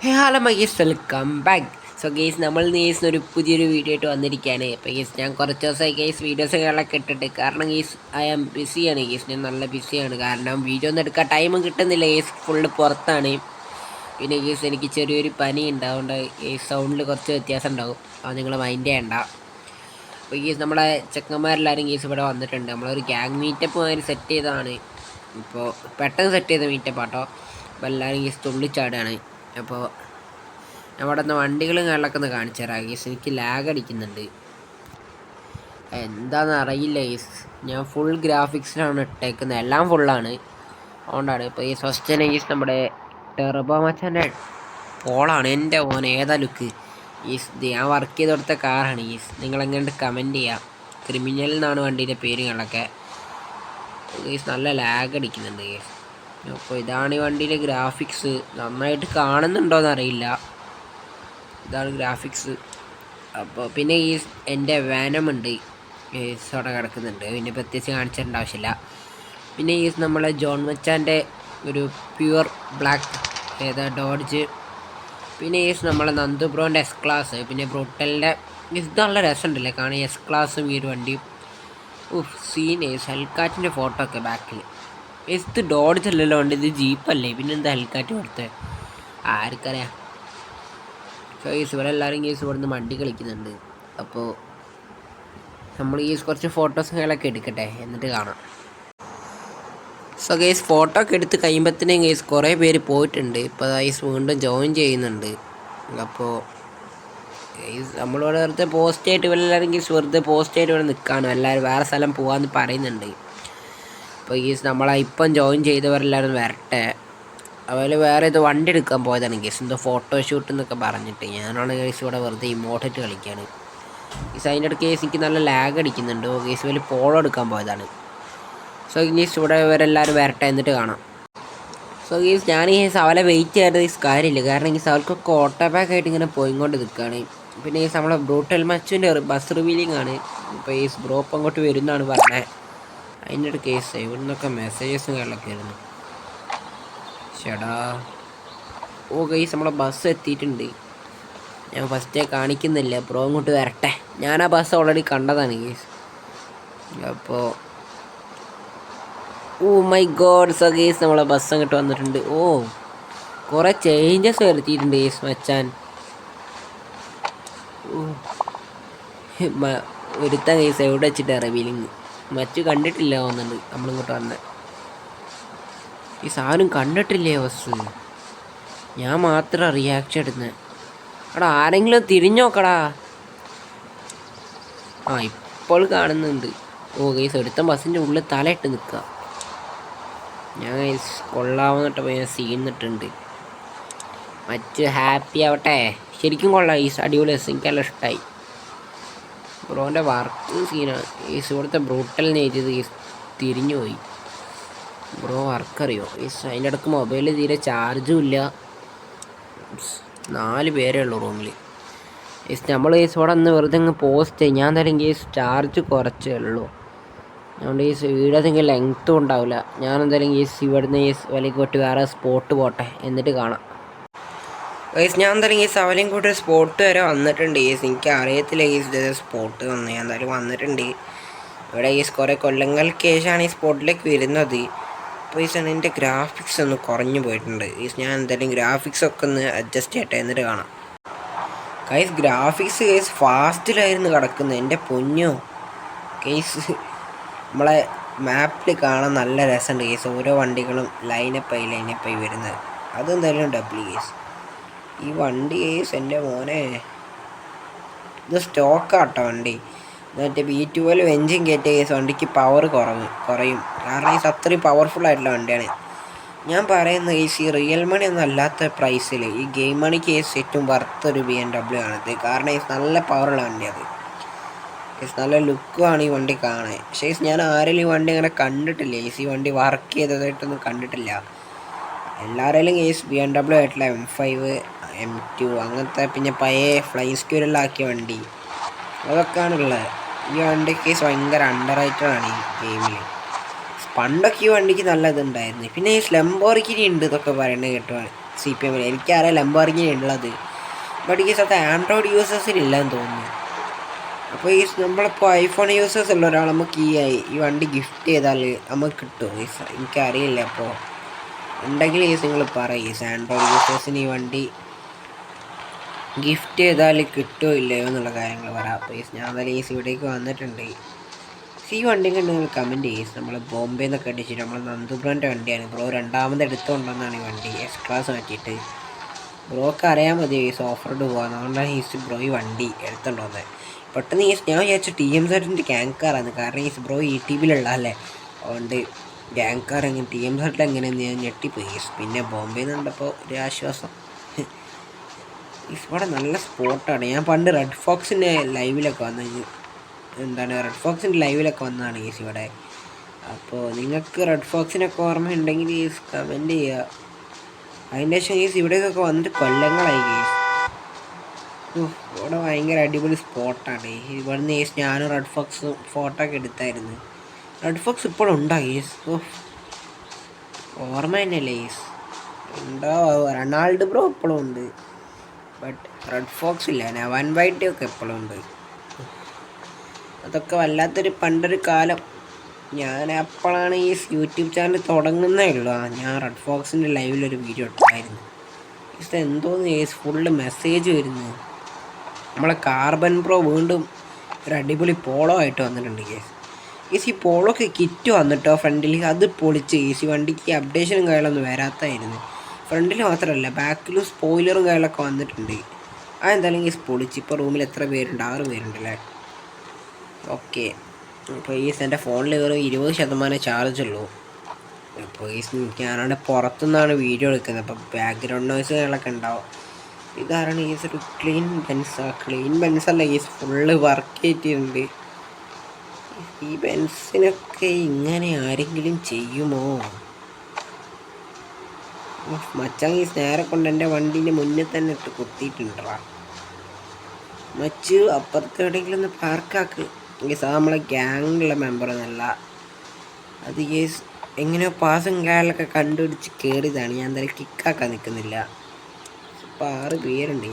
Hello mice welcome back. So guys നമ്മൾ ഒരു പുതിയൊരു വീഡിയോ ആയിട്ട് വന്നിരിക്കുകയാണ്. അപ്പോൾ ഗെയ്സ് ഞാൻ കുറച്ച് ദിവസമായി ഗെയ്സ് വീഡിയോസുകളൊക്കെ ഇട്ടിട്ട്, കാരണം ഗെയ്സ് ഐ ആം ബിസിയാണ് ഗെയ്സ്, ഞാൻ നല്ല ബിസിയാണ്. കാരണം വീഡിയോ ഒന്നും എടുക്കാൻ ടൈമും കിട്ടുന്നില്ല ഗെയ്സ്, ഫുള്ള് പുറത്താണ്. പിന്നെ ഗെയ്സ് എനിക്ക് ചെറിയൊരു പനി ഉണ്ട്, അതുകൊണ്ട് ഗെയ്സ് സൗണ്ടിൽ കുറച്ച് വ്യത്യാസം ഉണ്ടാവും, അത് നിങ്ങൾ മൈൻഡ് ചെയ്യണ്ട. അപ്പോൾ ഗെയ്സ് നമ്മളെ ചെക്കന്മാരെല്ലാവരും ഗെയ്സ് ഇവിടെ വന്നിട്ടുണ്ട്. നമ്മളൊരു ഗ്യാങ് മീറ്റപ്പ് മാതിരി സെറ്റ് ചെയ്തതാണ്. ഇപ്പോൾ പെട്ടെന്ന് സെറ്റ് ചെയ്ത മീറ്റപ്പ് ആട്ടോ. അപ്പോൾ എല്ലാവരും ഗെയ്സ് തുള്ളിച്ചാടുകയാണ്. അപ്പോൾ അവിടെ നിന്ന് വണ്ടികളും കാര്യങ്ങളൊക്കെ ഒന്ന് കാണിച്ചു തരാം ഗീസ്. എനിക്ക് ലാഗ് അടിക്കുന്നുണ്ട്, എന്താണെന്ന് അറിയില്ല ഗീസ്. ഞാൻ ഫുൾ ഗ്രാഫിക്സിലാണ് ഇട്ടേക്കുന്നത്, എല്ലാം ഫുള്ളാണ്, അതുകൊണ്ടാണ്. ഇപ്പോൾ ഈ ഫസ്റ്റ് തന്നെ ഗീസ് നമ്മുടെ ടെർബോ മച്ചാൻ്റെ പോളാണ്. എൻ്റെ മോൻ ഏതാ ലുക്ക് ഈസ്. ഞാൻ വർക്ക് ചെയ്ത് കൊടുത്ത കാറാണ് ഈസ്. നിങ്ങളെങ്ങനെ കമൻറ്റ് ചെയ്യാം. ക്രിമിനൽ എന്നാണ് വണ്ടീൻ്റെ പേരുകളൊക്കെ ഗീസ്. നല്ല ലാഗ് അടിക്കുന്നുണ്ട് ഗീസ്. അപ്പോൾ ഇതാണ് ഈ വണ്ടിയിലെ ഗ്രാഫിക്സ്. നന്നായിട്ട് കാണുന്നുണ്ടോയെന്നറിയില്ല, ഇതാണ് ഗ്രാഫിക്സ്. അപ്പോൾ പിന്നെ ഈ എൻ്റെ വാനമുണ്ട് അവിടെ കിടക്കുന്നുണ്ട്, പിന്നെ പ്രത്യേകിച്ച് കാണിച്ചിട്ടേണ്ട ആവശ്യമില്ല. പിന്നെ ഈ നമ്മളെ ജോൺ മച്ചാൻ്റെ ഒരു പ്യുവർ ബ്ലാക്ക് ഡോഡ്ജ്. പിന്നെ ഈ നമ്മളെ നന്ദു ബ്രോൻ്റെ എസ് ക്ലാസ്, പിന്നെ ബ്രൂട്ടലിൻ്റെ ഇത് നല്ല രസമുണ്ടല്ലേ കാണാൻ, എസ് ക്ലാസ്സും ഈ ഒരു വണ്ടിയും. സീൻ ഹെൽക്കാറ്റിൻ്റെ ഫോട്ടോ ഒക്കെ ബാക്കിൽ. ഇത് ഡോഡ്ജ് അല്ലല്ലോ വണ്ടി, ഇത് ജീപ്പല്ലേ, പിന്നെ എന്താ ഹെൽക്കാറ്റ് കൊടുത്തത് ആർക്കറിയാം. സോ ഗെയ്സ് ഇവരെല്ലാവരും ഗെയ്സ് ഇവിടുന്ന് വണ്ടി കളിക്കുന്നുണ്ട്. അപ്പോൾ നമ്മൾ ഗെയ്സ് കുറച്ച് ഫോട്ടോസുകളൊക്കെ എടുക്കട്ടെ, എന്നിട്ട് കാണാം. സോ ഗെയ്സ് ഫോട്ടോ ഒക്കെ എടുത്ത് കഴിയുമ്പോഴത്തേനും ഗെയ്സ് കുറേ പേര് പോയിട്ടുണ്ട്. ഇപ്പോൾ ഗെയ്സ് വീണ്ടും ജോയിൻ ചെയ്യുന്നുണ്ട്. അപ്പോൾ ഗെയ്സ് നമ്മളിവിടെ വെറുതെ പോസ്റ്റ് ആയിട്ട് ഇവരെല്ലാവരും ഗെയ്സ് വെറുതെ പോസ്റ്റ് ആയിട്ട് ഇവിടെ നിൽക്കുകയാണ്. എല്ലാവരും വേറെ സ്ഥലം പോകാമെന്ന് പറയുന്നുണ്ട്. അപ്പോൾ ഗെയ്സ് നമ്മളെ ഇപ്പം ജോയിൻ ചെയ്തവരെല്ലാവരും വരട്ടെ. അതുപോലെ വേറെ ഇത് വണ്ടി എടുക്കാൻ പോയതാണ് ഗെയ്സ്, എന്തോ ഫോട്ടോഷൂട്ട് എന്നൊക്കെ പറഞ്ഞിട്ട്. ഞാനാണ് ഗെയ്സ് ഇവിടെ വെറുതെ ഇമോട്ടിട്ട് കളിക്കുകയാണ് ഗെയ്സ്. അതിൻ്റെ ഇടയ്ക്ക് ഗെയ്സ് എനിക്ക് നല്ല ലാഗ് അടിക്കുന്നുണ്ട്. ഗെയ്സ് വലിയ പോളോ എടുക്കാൻ പോയതാണ്. സോ ഗെയ്സ് ഇവിടെ ഇവരെല്ലാവരും വരട്ടെ, എന്നിട്ട് കാണാം. സോ ഗെയ്സ് ഞാൻ ഗെയ്സ് അവരെ വെയിറ്റ് ചെയ്യാതെ ഗെയ്സ് കാര്യമില്ല, കാരണം ഗെയ്സ് അവർക്കൊക്കെ ഓട്ടോ പാക്ക് ആയിട്ട് ഇങ്ങനെ പോയിക്കൊണ്ട് നിൽക്കുകയാണ്. പിന്നെ ഗെയ്സ് നമ്മളെ ബ്രൂട്ടൽ മച്ചുവിൻ്റെ ബസ് റിവീലിംഗ് ആണ്. ഇപ്പോൾ ഗെയ്സ് ബ്രോപ്പ് അങ്ങോട്ട് വരുന്നതാണ് പറഞ്ഞത്. അതിൻ്റെ ഇടയ്ക്ക് ഗെയ്സ് ഇവിടെ നിന്നൊക്കെ മെസ്സേജസും കാര്യങ്ങളൊക്കെ ആയിരുന്നു. ചേടാ ഓ ഗെയ്സ് നമ്മളെ ബസ് എത്തിയിട്ടുണ്ട്. ഞാൻ ഫസ്റ്റേ കാണിക്കുന്നില്ല, ബ്രോ അങ്ങോട്ട് വരട്ടെ. ഞാൻ ആ ബസ് ഓൾറെഡി കണ്ടതാണ് ഗെയ്സ്. അപ്പോൾ oh my god. So guys നമ്മളെ ബസ് അങ്ങോട്ട് വന്നിട്ടുണ്ട്. ഓ കുറേ ചേഞ്ചസ് വരുത്തിയിട്ടുണ്ട് ഗെയ്സ് മച്ചാൻ. ഒരുത്ത ഗെയ്സ് എവിടെ വെച്ചിട്ട് റിവീലിങ് മച്ചു കണ്ടിട്ടില്ല തോന്നുന്നുണ്ട്. നമ്മളിങ്ങോട്ട് വന്നത് ഈ സാധനം കണ്ടിട്ടില്ലേ ബസ്, ഞാൻ മാത്രം റിയാക്ഷൻ എടുക്കുന്നത്. എടാ ആരെങ്കിലും തിരിഞ്ഞോക്കടാ. ഇപ്പോൾ കാണുന്നുണ്ട്. ഓ ഗെയ്സ് എടുത്ത ബസ്സിൻ്റെ ഉള്ളിൽ തലയിട്ട് നിൽക്കുക. ഞാൻ ഗെയ്സ് കൊള്ളാവുന്നിട്ട് ഞാൻ സീന്നിട്ടുണ്ട്. മറ്റ് ഹാപ്പി ആവട്ടെ. ശരിക്കും കൊള്ളാം ഗെയ്സ്, അടിപൊളി ബസ്, എനിക്കെല്ലാം ഇഷ്ടമായി. ബ്രോൻ്റെ വർക്ക് സീനാണ് ഗെയ്സ്. ഇവിടുത്തെ ബ്രൂട്ടലിനെ എഴുതിയത് ഗെയ്സ് തിരിഞ്ഞു പോയി. ബ്രോ വർക്കറിയോ ഗെയ്സ്. അതിൻ്റെ ഇടയ്ക്ക് മൊബൈലിൽ തീരെ ചാർജും ഇല്ല. 4 പേരേ ഉള്ളൂ റൂമിൽ ഗെയ്സ്. നമ്മൾ ഗെയ്സ് ഇവിടെ ഒന്ന് വെറുതെ അങ്ങ് പോസ്റ്റ് ചെയ്യും. ഞാൻ എന്തായാലും ഗെയ്സ് ചാർജ് കുറച്ചേ ഉള്ളൂ, അതുകൊണ്ട് ഗെയ്സ് വീഡിയോ എന്തെങ്കിലും ലെങ്ത്തും ഉണ്ടാവില്ല. ഞാൻ എന്തായാലും ഗെയ്സ് ഇവിടുന്ന് ഗെയ്സ് വലിയ കൂട്ടി വേറെ സ്പോട്ട് പോട്ടെ, എന്നിട്ട് കാണാം ഗെയ്സ്. ഞാൻ എന്തായാലും ഗെയ്സ് അവലെയും കൂട്ടി സ്പോട്ട് വരെ വന്നിട്ടുണ്ട് ഗെയ്സ്. എനിക്ക് അറിയത്തില്ല ഗെയ്സ് ഇതേ സ്പോട്ട് വന്ന്, ഞാൻ എന്തായാലും വന്നിട്ടുണ്ട് ഇവിടെ ഗെയ്സ്. കുറേ കൊല്ലങ്ങൾക്ക് ശേഷമാണ് ഈ സ്പോട്ടിലേക്ക് വരുന്നത്. അപ്പോൾ ഗെയ്സ് എൻ്റെ ഗ്രാഫിക്സ് ഒന്ന് കുറഞ്ഞു പോയിട്ടുണ്ട് ഗെയ്സ്. ഞാൻ എന്തായാലും ഗ്രാഫിക്സ് ഒക്കെ ഒന്ന് അഡ്ജസ്റ്റ് ചെയ്യട്ടെ, എന്നിട്ട് കാണാം ഗെയ്സ്. ഗ്രാഫിക്സ് ഗെയ്സ് ഫാസ്റ്റിലായിരുന്നു കിടക്കുന്നത്, എൻ്റെ പൊന്നോ ഗെയ്സ്. നമ്മളെ മാപ്പിൽ കാണാൻ നല്ല രസമുണ്ട് ഗെയ്സ്, ഓരോ വണ്ടികളും ലൈനപ്പായി വരുന്നത്. അതെന്തായാലും ഡബ്ല്യു ഗെയ്സ്. ഈ വണ്ടി ഗെയ്സ് എൻ്റെ മോനെ ഇത് സ്റ്റോക്കാട്ടോ വണ്ടി. മറ്റേ B12 എൻജിൻ കയറ്റിയ കേസ് വണ്ടിക്ക് പവർ കുറയും, കാരണം ഈ അത്രയും പവർഫുൾ ആയിട്ടുള്ള വണ്ടിയാണ്. ഞാൻ പറയുന്നത് കേസ് ഈ റിയൽ മണി ഒന്നും അല്ലാത്ത പ്രൈസിൽ ഈ ഗെയിം മണി കേസ് ഏറ്റവും വർത്തൊരു BMW ആണിത്. കാരണം ഈ നല്ല പവറുള്ള വണ്ടിയാണ് കേസ്, നല്ല ലുക്കുമാണ് ഈ വണ്ടി കാണാൻ. പക്ഷേ ഞാൻ ആരെങ്കിലും ഈ വണ്ടി അങ്ങനെ കണ്ടിട്ടില്ല കേസ്, ഈ വണ്ടി വർക്ക് ചെയ്തതായിട്ടൊന്നും കണ്ടിട്ടില്ല. എല്ലാവരെയും കേസ് BMW ആയിട്ടുള്ള M5 M2 അങ്ങനത്തെ, പിന്നെ പഴയ ഫ്ലൈ സ്ക്യൂരെല്ലാം ആക്കിയ വണ്ടി അതൊക്കെയാണുള്ളത്. ഈ വണ്ടി കേസ് ഭയങ്കര അണ്ടർ റേറ്റഡ് ആണ് ഈ ഗെയിമിൽ. പണ്ടൊക്കെ ഈ വണ്ടിക്ക് നല്ല ഇതുണ്ടായിരുന്നു. പിന്നെ ഈ ലംബോർഗിനി ഉണ്ട് ഇതൊക്കെ പറയണത് കേട്ടോ. CPM എനിക്കറിയാം ലംബോർഗിനി ഉള്ളത്. ബട്ട് ഈ സ്ഥലത്ത് ആൻഡ്രോയിഡ് യൂസേഴ്സിനില്ലെന്ന് തോന്നുന്നു. അപ്പോൾ ഈ നമ്മളിപ്പോൾ ഐഫോൺ യൂസേഴ്സ് ഉള്ള ഒരാൾ നമുക്ക് ഈ വണ്ടി ഗിഫ്റ്റ് ചെയ്താൽ നമുക്ക് കിട്ടുമോ? എനിക്കറിയില്ല. അപ്പോൾ ഉണ്ടെങ്കിൽ നിങ്ങൾ പറയും ആൻഡ്രോയിഡ് യൂസേഴ്സിന് ഈ വണ്ടി ഗിഫ്റ്റ് ചെയ്താൽ കിട്ടുമോ ഇല്ലയോ എന്നുള്ള കാര്യങ്ങൾ പറയാം. അപ്പോൾ ഞാൻ എന്തായാലും ഇവിടേക്ക് വന്നിട്ടുണ്ട്. ഈ വണ്ടി കണ്ട് നിങ്ങൾ കമൻറ്റ് ചെയ്യും. നമ്മൾ ബോംബെ നിന്നൊക്കെ അടിച്ചിട്ട് നമ്മൾ നന്ദുബ്രോൻ്റെ വണ്ടിയാണ്. ബ്രോ രണ്ടാമത് എടുത്തുകൊണ്ടെന്നാണ് ഈ വണ്ടി എസ് ക്ലാസ് മാറ്റിയിട്ട്. ബ്രോക്ക് അറിയാൻ മതി ഓഫ് റോഡ് പോകാൻ. അതുകൊണ്ടാണ് ബ്രോ ഈ വണ്ടി എടുത്തുകൊണ്ട് പെട്ടെന്ന് ഞാൻ വിചാരിച്ചു TMZ ഗ്യാങ്കാറാണ്. കാരണം ബ്രോ യൂട്യൂബിലുള്ള അല്ലേ, അതുകൊണ്ട് ഗ്യാങ്കാർ എങ്ങനെ TMZ എങ്ങനെയെന്ന് ഞാൻ ഞെട്ടിപ്പോയി. പിന്നെ ബോംബെ നിന്ന് കണ്ടപ്പോൾ ഒരു ആശ്വാസം. ഇവിടെ നല്ല സ്പോട്ടാണ്. ഞാൻ പണ്ട് റെഡ് ഫോക്സിൻ്റെ ലൈവിലൊക്കെ റെഡ് ഫോക്സിൻ്റെ ലൈവിലൊക്കെ വന്നതാണ് ഇവിടെ. അപ്പോൾ നിങ്ങൾക്ക് റെഡ് ഫോക്സിനൊക്കെ ഓർമ്മയുണ്ടെങ്കിൽ കമൻറ്റ് ചെയ്യുക. അതിൻ്റെ ശേഷം ഇവിടേക്കൊക്കെ വന്നിട്ട് കൊല്ലങ്ങളായി ഇവിടെ ഭയങ്കര അടിപൊളി സ്പോട്ടാണ്. ഇവിടുന്ന് ഞാനും റെഡ് ഫോക്സ് ഫോട്ടോ ഒക്കെ എടുത്തായിരുന്നു. റെഡ് ഫോക്സ് ഇപ്പോഴും ഉണ്ടോ ഓർമ്മ തന്നെയല്ലേ ഉണ്ടോ? റൊണാൾഡ് ബ്രോ ഇപ്പോഴും ഉണ്ട്. ബട്ട് റെഡ് ഫോക്സ് ഇല്ല. നവൻ വൈറ്റ് ഒക്കെ എപ്പോഴും ഉണ്ട്. അതൊക്കെ വല്ലാത്തൊരു പണ്ടൊരു കാലം. ഞാൻ അപ്പോഴാണ് യൂട്യൂബ് ചാനൽ തുടങ്ങുന്നേ ഉള്ളൂ. ഞാൻ റെഡ് ഫോക്സിൻ്റെ ലൈവിലൊരു വീഡിയോ ഇട്ടായിരുന്നു. എന്തോന്ന് ഫുള്ള് മെസ്സേജ് വരുന്നു. നമ്മളെ കാർബൺ ബ്രോ വീണ്ടും ഒരു അടിപൊളി പോളോ ആയിട്ട് വന്നിട്ടുണ്ട് ഈ പോളോക്ക് കിറ്റ് വന്നിട്ടോ ഫ്രണ്ടിൽ. അത് പൊളിച്ച് വണ്ടിക്ക് അപ്ഡേഷനും കാര്യങ്ങളൊന്നും വരാത്തായിരുന്നു. ഫ്രണ്ടിൽ മാത്രമല്ല ബാക്കിലും സ്പോയിലറും കാര്യങ്ങളൊക്കെ വന്നിട്ടുണ്ട്. അതെന്തായാലും പൊളിച്ച്. ഇപ്പോൾ റൂമിൽ എത്ര പേരുണ്ട്? 6 പേരുണ്ടല്ലേ. ഓക്കെ. അപ്പോൾ എൻ്റെ ഫോണിൽ വെറും 20% ചാർജ് ഉള്ളൂ. അപ്പോൾ ഞാനവിടെ പുറത്തുനിന്നാണ് വീഡിയോ എടുക്കുന്നത്. അപ്പോൾ ബാക്ക്ഗ്രൗണ്ട് നോയ്സുകളൊക്കെ ഉണ്ടാവും. ഇതാണ് ഒരു ക്ലീൻ ബെൻസല്ല ഫുള്ള് വർക്ക് ചെയ്തിട്ടുണ്ട്. ഈ ബെൻസിനൊക്കെ ഇങ്ങനെ ആരെങ്കിലും ചെയ്യുമോ? മച്ചാൻ നേരെ കൊണ്ട് എൻ്റെ വണ്ടീൻ്റെ മുന്നിൽ തന്നെ ഇട്ട് കുത്തിയിട്ടുണ്ടാ. മച്ച് അപ്പുറത്ത് എവിടെയെങ്കിലും ഒന്ന് പാർക്കാക്ക്. നമ്മളെ ഗ്യാങ്ങിലുള്ള മെമ്പറൊന്നുമല്ല അത്. എങ്ങനെയോ പാസും കാലൊക്കെ കണ്ടുപിടിച്ച് കയറിയതാണ്. ഞാൻ എന്തായാലും കിക്കാക്കാൻ നിൽക്കുന്നില്ല. ഇപ്പോൾ 6 പേരുണ്ട്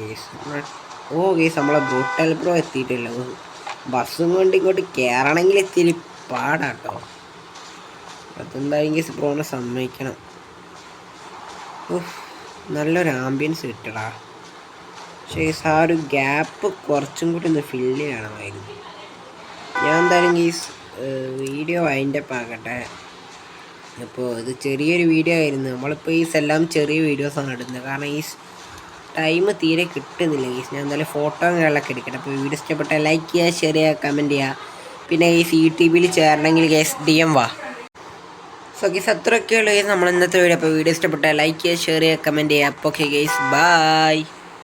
നമ്മളെ ബ്രൂട്ടൽ ബ്രോ എത്തിയിട്ടില്ല. ബസ്സും കൊണ്ട് ഇങ്ങോട്ട് കയറണമെങ്കിൽ ഇത്തിരി പാടാട്ടോ. അതെന്തായാലും ബ്രോനെ സമ്മതിക്കണം. നല്ലൊരു ആംബിയൻസ് കിട്ടടാ. പക്ഷേ ആ ഒരു ഗ്യാപ്പ് കുറച്ചും കൂടി ഒന്ന് ഫില്ല് ചെയ്യണമായിരുന്നു. ഞാൻ എന്തായാലും വീഡിയോ വൈൻഡപ്പ് ആക്കട്ടെ. അപ്പോൾ ഇത് ചെറിയൊരു വീഡിയോ ആയിരുന്നു. നമ്മളിപ്പോൾ എല്ലാം ചെറിയ വീഡിയോസാണ് ഇടുന്നത്. കാരണം ടൈം തീരെ കിട്ടുന്നില്ല. ഞാൻ എന്തായാലും ഫോട്ടോ കാര്യങ്ങളൊക്കെ എടുക്കട്ടെ. അപ്പോൾ വീഡിയോ ഇഷ്ടപ്പെട്ടാൽ ലൈക്ക് ചെയ്യുക, ഷെയർ ചെയ്യുക, കമൻറ്റ് ചെയ്യുക. പിന്നെ യൂട്യൂബിൽ ചേരണമെങ്കിൽ DM വാ. സോ അത്രയൊക്കെയുള്ളൂ നമ്മൾ ഇന്നത്തെ വീഡിയോ. അപ്പോൾ വീഡിയോ ഇഷ്ടപ്പെട്ടാൽ ലൈക്ക് ചെയ്യുക, ഷെയർ ചെയ്യുക, കമൻറ്റ് ചെയ്യുക. അപ്പോൾ ബൈ.